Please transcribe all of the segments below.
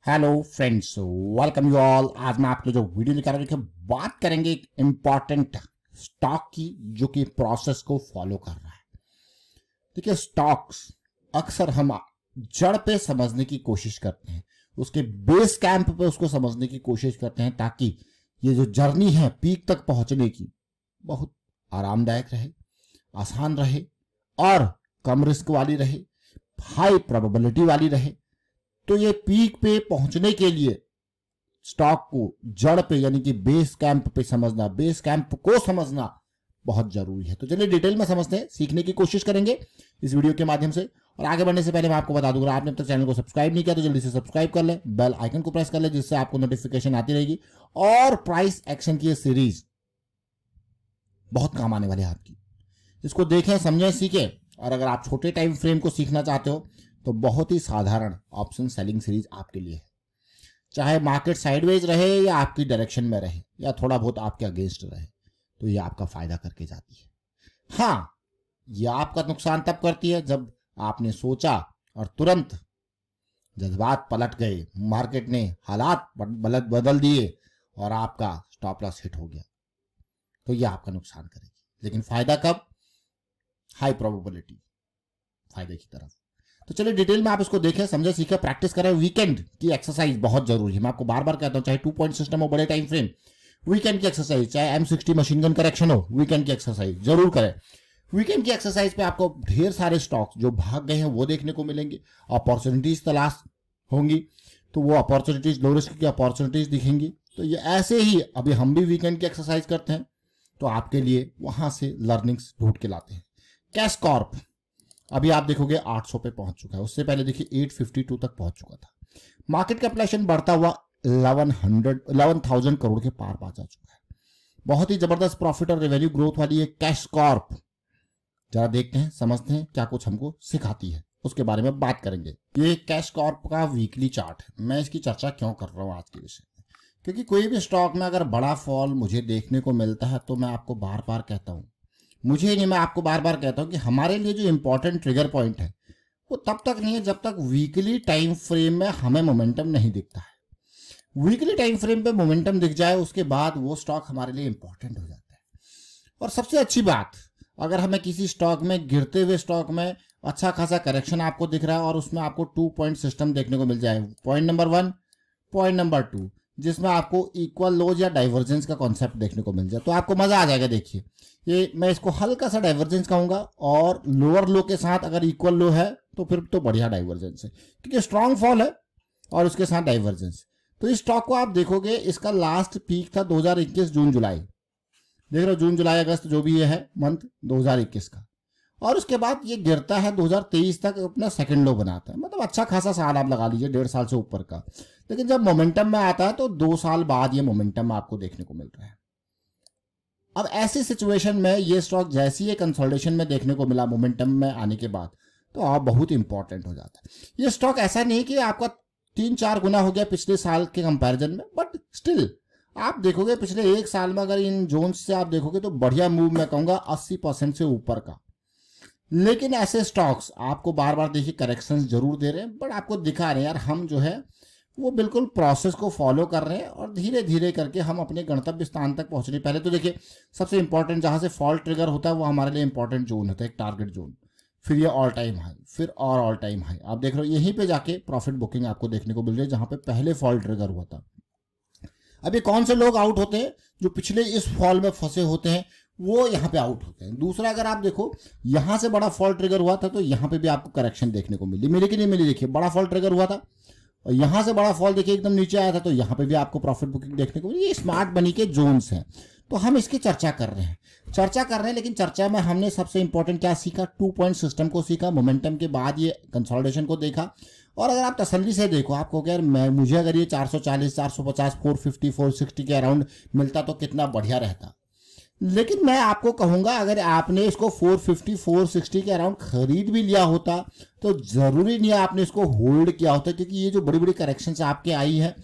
Hello friends, welcome you all. आज मैं आपको जो वीडियो दिखा रहा हूँ बात करेंगे एक इम्पॉर्टेंट स्टॉक की जो कि प्रोसेस को फॉलो कर रहा है। देखिए, स्टॉक्स अक्सर हम जड़ पे समझने की कोशिश करते हैं, उसके बेस कैंप पे उसको समझने की कोशिश करते हैं ताकि ये जो जर्नी है पीक तक पहुंचने की बहुत आरामदायक रहे, आसान रहे और कम रिस्क वाली रहे, हाई प्रोबेबिलिटी वाली रहे। तो ये पीक पे पहुंचने के लिए स्टॉक को जड़ पे यानी कि बेस कैंप पे समझना, बेस कैंप को समझना बहुत जरूरी है। तो चलिए डिटेल में समझते हैं, सीखने की कोशिश करेंगे इस वीडियो के माध्यम से। और आगे बढ़ने से पहले मैं आपको बता दूंगा, आपने अब तक चैनल को सब्सक्राइब नहीं किया तो जल्दी से सब्सक्राइब कर ले, बेल आइकन को प्रेस कर ले जिससे आपको नोटिफिकेशन आती रहेगी। और प्राइस एक्शन की सीरीज बहुत काम आने वाली है आपकी, इसको देखें, समझें, सीखें। और अगर आप छोटे टाइम फ्रेम को सीखना चाहते हो तो बहुत ही साधारण ऑप्शन सेलिंग सीरीज आपके लिए है। चाहे मार्केट साइडवेज रहे या आपकी डायरेक्शन में रहे या थोड़ा बहुत आपके अगेंस्ट रहे, तो ये आपका फायदा करके जाती है। हाँ, यह आपका नुकसान तब करती है जब आपने सोचा और तुरंत जज्बात पलट गए, मार्केट ने हालात बदल दिए और आपका स्टॉप लॉस हिट हो गया, तो यह आपका नुकसान करेगी। लेकिन फायदा कब? हाई प्रोबेबिलिटी फायदे की तरफ। तो चलिए डिटेल में आप इसको देखें, समझे, सीखें, प्रैक्टिस करें। वीकेंड की एक्सरसाइज बहुत जरूरी है। मैं आपको बार बार कहता हूं, चाहे 2 पॉइंट सिस्टम हो, बड़े टाइम फ्रेम, वीकेंड की एक्सरसाइज, चाहे M60 मशीन गन करेक्शन हो, वीकेंड की एक्सरसाइज जरूर करें। वीकेंड की एक्सरसाइज पे आपको ढेर सारे स्टॉक्स जो भाग गए हैं वो देखने को मिलेंगे, अपॉर्चुनिटीज तलाश होंगी, तो वो अपॉर्चुनिटीज, लो रिस्क की अपॉर्चुनिटीज दिखेंगी। तो ये ऐसे ही अभी हम भी वीकेंड की एक्सरसाइज करते हैं, तो आपके लिए वहां से लर्निंग्स ढूंढ के लाते हैं। कैश कॉर्प अभी आप देखोगे 800 पे पहुंच चुका है, उससे पहले देखिए 852 तक पहुंच चुका था। मार्केट कैपिटलाइजेशन बढ़ता हुआ 11,000 करोड़ के पार पा जा चुका है। बहुत ही जबरदस्त प्रॉफिट और रेवेन्यू ग्रोथ वाली है कैश कॉर्प। जरा देखते हैं, समझते हैं क्या कुछ हमको सिखाती है, उसके बारे में बात करेंगे। ये कैश कॉर्प का वीकली चार्ट है। मैं इसकी चर्चा क्यों कर रहा हूं आज के विषय में, क्योंकि कोई भी स्टॉक में अगर बड़ा फॉल मुझे देखने को मिलता है तो मैं आपको बार बार कहता हूं, मुझे नहीं, मैं आपको बार बार कहता हूं कि हमारे लिए जो इंपॉर्टेंट ट्रिगर पॉइंट है वो तब तक नहीं है जब तक वीकली टाइम फ्रेम में हमें मोमेंटम नहीं दिखता है। वीकली टाइम फ्रेम पे मोमेंटम दिख जाए उसके बाद वो स्टॉक हमारे लिए इंपॉर्टेंट हो जाता है। और सबसे अच्छी बात, अगर हमें किसी स्टॉक में, गिरते हुए स्टॉक में अच्छा खासा करेक्शन आपको दिख रहा है और उसमें आपको 2 पॉइंट सिस्टम देखने को मिल जाए, पॉइंट नंबर 1, पॉइंट नंबर 2, जिसमें आपको इक्वल लोज या डाइवर्जेंस का कॉन्सेप्ट देखने को मिल जाए, तो आपको मजा आ जाएगा। देखिए, ये मैं इसको हल्का सा डाइवर्जेंस कहूंगा, और लोअर लो के साथ अगर इक्वल लो है तो फिर तो बढ़िया डाइवर्जेंस है, क्योंकि स्ट्रांग फॉल है और उसके साथ डाइवर्जेंस। तो इस स्टॉक को आप देखोगे, इसका लास्ट पीक था 2021 जून जुलाई, देख रहे हो, जून जुलाई अगस्त जो भी ये है मंथ 2021 का, और उसके बाद ये गिरता है 2023 तक, अपना सेकंड लो बनाता है। मतलब अच्छा खासा साल आप लगा लीजिए, 1.5 साल से ऊपर का। लेकिन जब मोमेंटम में आता है तो 2 साल बाद ये मोमेंटम आपको देखने को मिल रहा है। अब ऐसी सिचुएशन में ये स्टॉक जैसी ये कंसोलिडेशन में देखने को मिला मोमेंटम में आने के बाद, तो आप बहुत इंपॉर्टेंट हो जाता है। ये स्टॉक ऐसा नहीं कि आपका 3-4 गुना हो गया पिछले साल के कंपैरिजन में, बट स्टिल आप देखोगे पिछले 1 साल में अगर इन जोन्स से आप देखोगे तो बढ़िया मूव मैं कहूंगा 80% से ऊपर का। लेकिन ऐसे स्टॉक्स आपको बार बार देखिए करेक्शंस जरूर दे रहे हैं, बट आपको दिखा रहे हैं यार हम जो है वो बिल्कुल प्रोसेस को फॉलो कर रहे हैं और धीरे धीरे करके हम अपने गंतव्य स्थान तक पहुंचने। पहले तो देखिए, सबसे इंपॉर्टेंट जहां से फॉल ट्रिगर होता है वो हमारे लिए इंपॉर्टेंट जोन होता है, एक टारगेट जोन, फिर ये ऑल टाइम हाई, फिर और ऑल टाइम हाई। आप देख रहे हो यहीं पे जाके प्रॉफिट बुकिंग आपको देखने को मिल रही है, जहां पे पहले फॉल ट्रिगर हुआ था। अभी कौन से लोग आउट होते हैं? जो पिछले इस फॉल में फंसे होते हैं वो यहाँ पे आउट होते हैं। दूसरा, अगर आप देखो यहां से बड़ा फॉल ट्रिगर हुआ था तो यहाँ पे भी आपको करेक्शन देखने को मिली कि नहीं मिली? देखिए, बड़ा फॉल ट्रिगर हुआ था और यहां से बड़ा फॉल देखिए एकदम नीचे आया था, तो यहाँ पे भी आपको प्रॉफिट बुकिंग देखने को मिली। ये स्मार्ट मनी के जोन्स हैं, तो हम इसकी चर्चा कर रहे हैं। लेकिन चर्चा में हमने सबसे इंपॉर्टेंट क्या सीखा? 2 पॉइंट सिस्टम को सीखा, मोमेंटम के बाद ये कंसोलिडेशन को देखा। और अगर आप तसल्ली से देखो, आपको क्या, मुझे अगर ये 440, 450, 450, 460 के अराउंड मिलता तो कितना बढ़िया रहता। लेकिन मैं आपको कहूंगा, अगर आपने इसको 450, 460 के अराउंड खरीद भी लिया होता तो जरूरी नहीं है आपने इसको होल्ड किया होता, क्योंकि ये जो बड़ी बड़ी करेक्शंस आपके आई है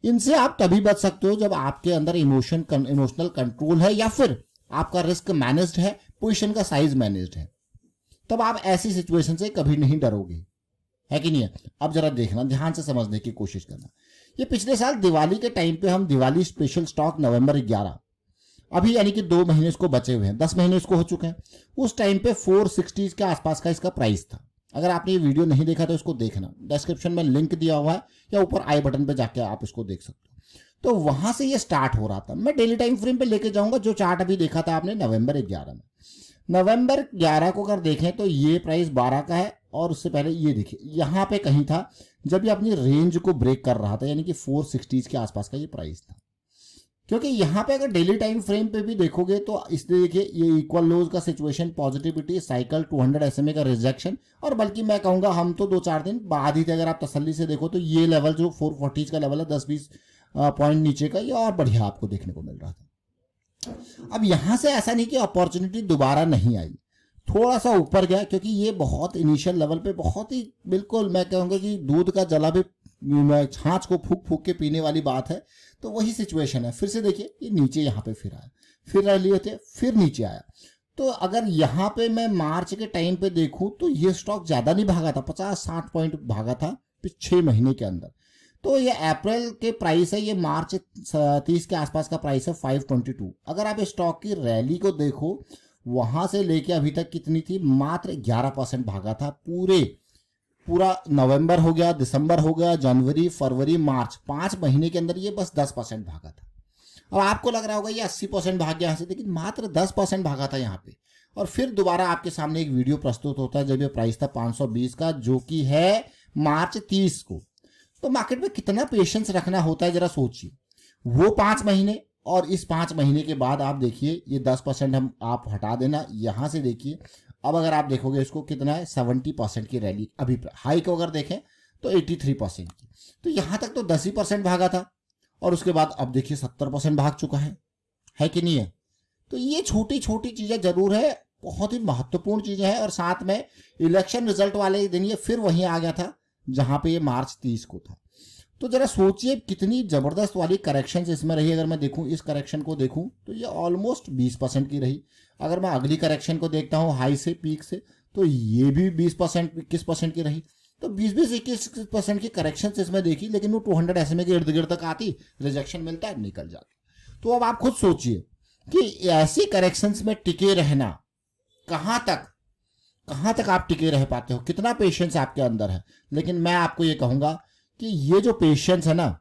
इनसे आप तभी बच सकते हो जब आपके अंदर इमोशनल कंट्रोल है, या फिर आपका रिस्क मैनेज्ड है, पोजीशन का साइज मैनेज्ड है। तब आप ऐसी सिचुएशन से कभी नहीं डरोगे। है कि नहीं है। अब जरा देखना, ध्यान से समझने की कोशिश करना। ये पिछले साल दिवाली के टाइम पे हम दिवाली स्पेशल स्टॉक नवंबर 11, अभी यानी कि 2 महीने इसको बचे हुए हैं, 10 महीने इसको हो चुके हैं, उस टाइम पे 460 के आसपास का इसका प्राइस था। अगर आपने ये वीडियो नहीं देखा तो इसको देखना, डिस्क्रिप्शन में लिंक दिया हुआ है या ऊपर आई बटन पे जाके आप इसको देख सकते हो। तो वहां से ये स्टार्ट हो रहा था। मैं डेली टाइम फ्रेम पे लेके जाऊंगा, जो चार्ट अभी देखा था आपने नवंबर 11 में। नवंबर 11 को अगर देखें तो ये प्राइस 12 का है, और उससे पहले ये देखिए यहाँ पे कहीं था जब ये अपनी रेंज को ब्रेक कर रहा था, यानी कि 460 के आसपास का ये प्राइस था। क्योंकि यहाँ पे अगर डेली टाइम फ्रेम पे भी देखोगे तो इसलिए देखिए ये इक्वल लोज का सिचुएशन, पॉजिटिविटी साइकिल, 200 SMA का रिजेक्शन, और बल्कि मैं कहूंगा हम तो 2-4 दिन बाद ही थे। अगर आप तसल्ली से देखो तो ये लेवल जो 440 का लेवल है 10-20 पॉइंट नीचे का, ये और बढ़िया आपको देखने को मिल रहा था। अब यहां से ऐसा नहीं कि अपॉर्चुनिटी दोबारा नहीं आई, थोड़ा सा ऊपर गया, क्योंकि ये बहुत इनिशियल लेवल पे बहुत ही बिल्कुल मैं कहूंगा कि दूध का जला भी छाछ को फूक फूक के पीने वाली बात है। तो वही सिचुएशन है। फिर से देखिए ये नीचे यहाँ पे फिर आया, फिर रैली होते फिर नीचे आया। तो अगर यहाँ पे मैं मार्च के टाइम पे देखूं तो ये स्टॉक ज्यादा नहीं भागा था, 50-60 पॉइंट भागा था 6 महीने के अंदर। तो ये अप्रैल के प्राइस है, ये मार्च 30 के आसपास का प्राइस है 522। अगर आप स्टॉक की रैली को देखो वहां से लेके अभी तक कितनी थी, मात्र 11% भागा था। पूरा नवंबर हो गया, दिसंबर हो गया, जनवरी, फरवरी, मार्च, 5 महीने के अंदर ये बस 10% भागा था। अब आपको लग रहा होगा ये 80% भाग गया यहाँ से, लेकिन मात्र 10% भागा था यहाँ पे। और फिर दोबारा आपके सामने एक वीडियो प्रस्तुत होता है जब ये प्राइस था 520 का, जो कि है मार्च 30 को। तो मार्केट में कितना पेशेंस रखना होता है जरा सोचिए। वो 5 महीने और इस 5 महीने के बाद आप देखिए ये 10% हम आप हटा देना, यहां से देखिए। अब अगर आप देखोगे इसको कितना है, 70% की रैली। अभी हाई को अगर देखें तो 83% की। तो यहां तक तो 10% भागा था, और उसके बाद अब देखिए 70% भाग चुका है कि नहीं है। तो ये छोटी छोटी चीजें जरूर है, बहुत ही महत्वपूर्ण चीजें हैं। और साथ में इलेक्शन रिजल्ट वाले दिन ये फिर वहीं आ गया था जहां पे ये मार्च 30 को था। तो जरा सोचिए कितनी जबरदस्त वाली करेक्शन इसमें रही। अगर मैं देखूं इस करेक्शन को देखूं तो ये ऑलमोस्ट 20% की रही। अगर मैं अगली करेक्शन को देखता हूं हाई से पीक से, तो ये भी 20% 21% की रही। तो 20-21% की करेक्शन इसमें देखी, लेकिन वो 200 SMA के इर्द गिर्द तक आती, रिजेक्शन मिलता है, निकल जाती। तो अब आप खुद सोचिए कि ऐसी करेक्शंस में टिके रहना कहां तक आप टिके रह पाते हो, कितना पेशेंस आपके अंदर है। लेकिन मैं आपको ये कहूंगा कि ये जो पेशेंस है ना,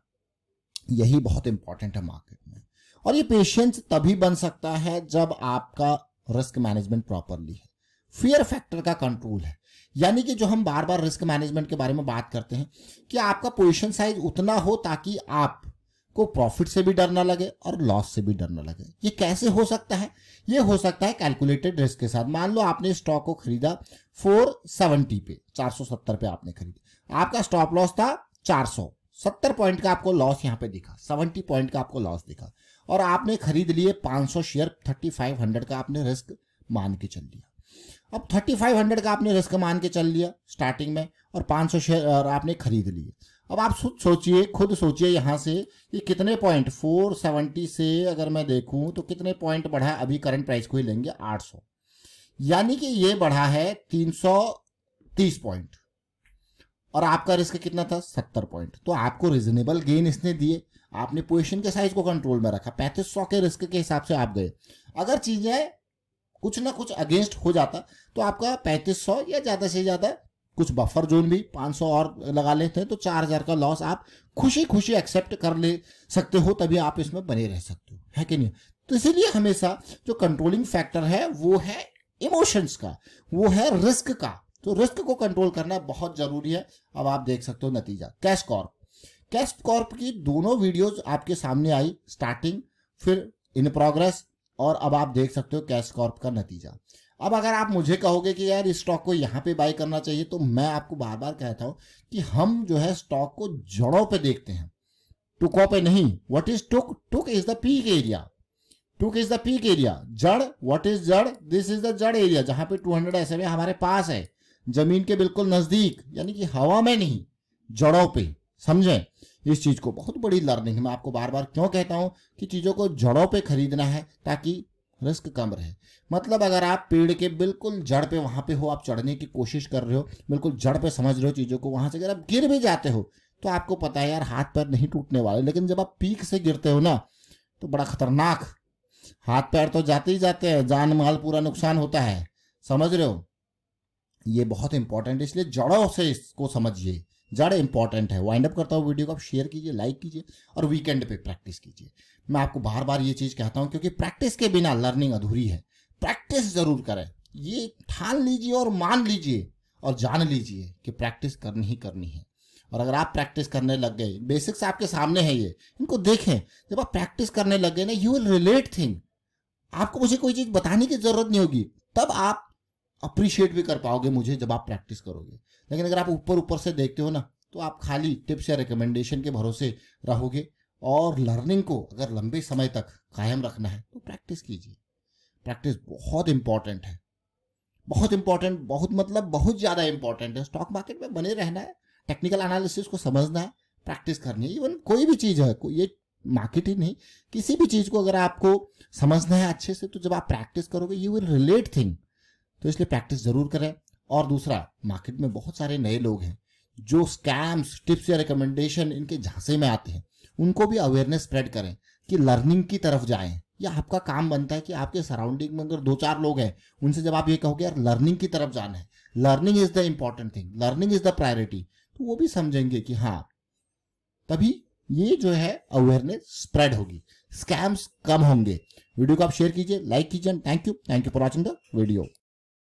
यही बहुत इंपॉर्टेंट है मार्केट में। और ये पेशेंस तभी बन सकता है जब आपका रिस्क मैनेजमेंट प्रॉपरली है, फियर फैक्टर का कंट्रोल है। यानी कि जो हम बार बार रिस्क मैनेजमेंट के बारे में बात करते हैं कि आपका पोजीशन साइज उतना हो ताकि आपको प्रॉफिट से भी डर ना लगे और लॉस से भी डर ना लगे। ये कैसे हो सकता है? ये हो सकता है कैलकुलेटेड रिस्क के साथ। मान लो आपने स्टॉक को खरीदा 470 पे, 470 पे आपने खरीदा, आपका स्टॉप लॉस था 470 पॉइंट का आपको लॉस यहाँ पे दिखा, 70 पॉइंट का आपको लॉस दिखा, और आपने खरीद लिए 500 शेयर, 3500 का आपने रिस्क मान के चल लिया। अब 3500 का आपने रिस्क मान के चल लिया स्टार्टिंग में, और 500 शेयर आपने खरीद लिए। अब आप खुद सोचिए यहाँ से ये कितने पॉइंट, 470 से अगर मैं देखूं तो कितने पॉइंट बढ़ा है। अभी करंट प्राइस को ही लेंगे 800, यानी कि ये बढ़ा है 330 पॉइंट, और आपका रिस्क कितना था, 70 पॉइंट। तो आपको रिजनेबल गेन इसने दिए, आपने पोजीशन के साइज को कंट्रोल में रखा, 3500 के रिस्क के हिसाब से आप गए। अगर चीजें कुछ ना कुछ अगेंस्ट हो जाता तो आपका 3500 या ज्यादा से ज्यादा कुछ बफर जोन भी 500 और लगा लेते हैं तो 4000 का लॉस आप खुशी खुशी एक्सेप्ट कर ले सकते हो, तभी आप इसमें बने रह सकते हो, है कि नहीं। तो इसीलिए हमेशा जो कंट्रोलिंग फैक्टर है वो है इमोशंस का, वो है रिस्क का। तो रिस्क को कंट्रोल करना बहुत जरूरी है। अब आप देख सकते हो नतीजा, कैश कॉर्प की दोनों वीडियोज आपके सामने आई, स्टार्टिंग फिर इन प्रोग्रेस, और अब आप देख सकते हो कैश कॉर्प का नतीजा। अब अगर आप मुझे कहोगे कि यार इस स्टॉक को यहाँ पे बाय करना चाहिए, तो मैं आपको बार बार कहता हूं कि हम जो है स्टॉक को जड़ों पे देखते हैं, टुकों पे नहीं। What is took is the peak area, जड़, व्हाट इज जड़, दिस इज द जड़ एरिया, जहां पे 200 SMA हमारे पास है, जमीन के बिल्कुल नजदीक, यानी कि हवा में नहीं, जड़ों पे। समझें इस चीज को, बहुत बड़ी लर्निंग है। मैं आपको बार बार क्यों कहता हूं कि चीजों को जड़ों पे खरीदना है, ताकि रिस्क कम रहे। मतलब अगर आप पेड़ के बिल्कुल जड़ पे वहां पे हो, आप चढ़ने की कोशिश कर रहे हो, बिल्कुल जड़ पे समझ रहे हो चीजों को, वहां से अगर आप गिर भी जाते हो तो आपको पता है यार हाथ पैर नहीं टूटने वाले। लेकिन जब आप पीक से गिरते हो ना तो बड़ा खतरनाक, हाथ पैर तो जाते ही जाते हैं, जान माल पूरा नुकसान होता है, समझ रहे हो। ये बहुत इंपॉर्टेंट है, इसलिए जड़ों से इसको समझिए, जड़ इंपॉर्टेंट है। वाइंड अप करता हूँ वीडियो को, आप शेयर कीजिए, लाइक कीजिए और वीकेंड पे प्रैक्टिस कीजिए। मैं आपको बार बार ये चीज कहता हूँ क्योंकि प्रैक्टिस के बिना लर्निंग अधूरी है। प्रैक्टिस जरूर करें, ये ठान लीजिए और मान लीजिए और जान लीजिए कि प्रैक्टिस करनी ही करनी है। और अगर आप प्रैक्टिस करने लग गए, बेसिक्स आपके सामने है, ये इनको देखें, जब आप प्रैक्टिस करने लग गए ना, यू विल रिलेट थिंग। आपको मुझे कोई चीज बताने की जरूरत नहीं होगी, तब आप अप्रिशिएट भी कर पाओगे मुझे जब आप प्रैक्टिस करोगे। लेकिन अगर आप ऊपर ऊपर से देखते हो ना तो आप खाली टिप्स या रिकमेंडेशन के भरोसे रहोगे। और लर्निंग को अगर लंबे समय तक कायम रखना है तो प्रैक्टिस कीजिए। प्रैक्टिस बहुत इंपॉर्टेंट है, बहुत इंपॉर्टेंट, बहुत मतलब बहुत ज्यादा इंपॉर्टेंट है। स्टॉक मार्केट में बने रहना है, टेक्निकल एनालिसिस को समझना है, प्रैक्टिस करनी है। इवन कोई भी चीज है, कोई ये मार्केट ही नहीं, किसी भी चीज को अगर आपको समझना है अच्छे से तो जब आप प्रैक्टिस करोगे यू विल रिलेट थिंग। तो इसलिए प्रैक्टिस जरूर करें। और दूसरा, मार्केट में बहुत सारे नए लोग हैं जो स्कैम्स, टिप्स या रिकमेंडेशन इनके झांसे में आते हैं, उनको भी अवेयरनेस स्प्रेड करें कि लर्निंग की तरफ जाएं। या आपका काम बनता है कि आपके सराउंडिंग में अगर 2-4 लोग हैं, उनसे जब आप ये कहोगे यार लर्निंग की तरफ जाना है, learning is the important thing, learning is the priority, तो वो भी समझेंगे कि हाँ, तभी ये जो है अवेयरनेस स्प्रेड होगी, स्कैम्स कम होंगे। वीडियो को आप शेयर कीजिए, लाइक कीजिए। Thank you for watching the video.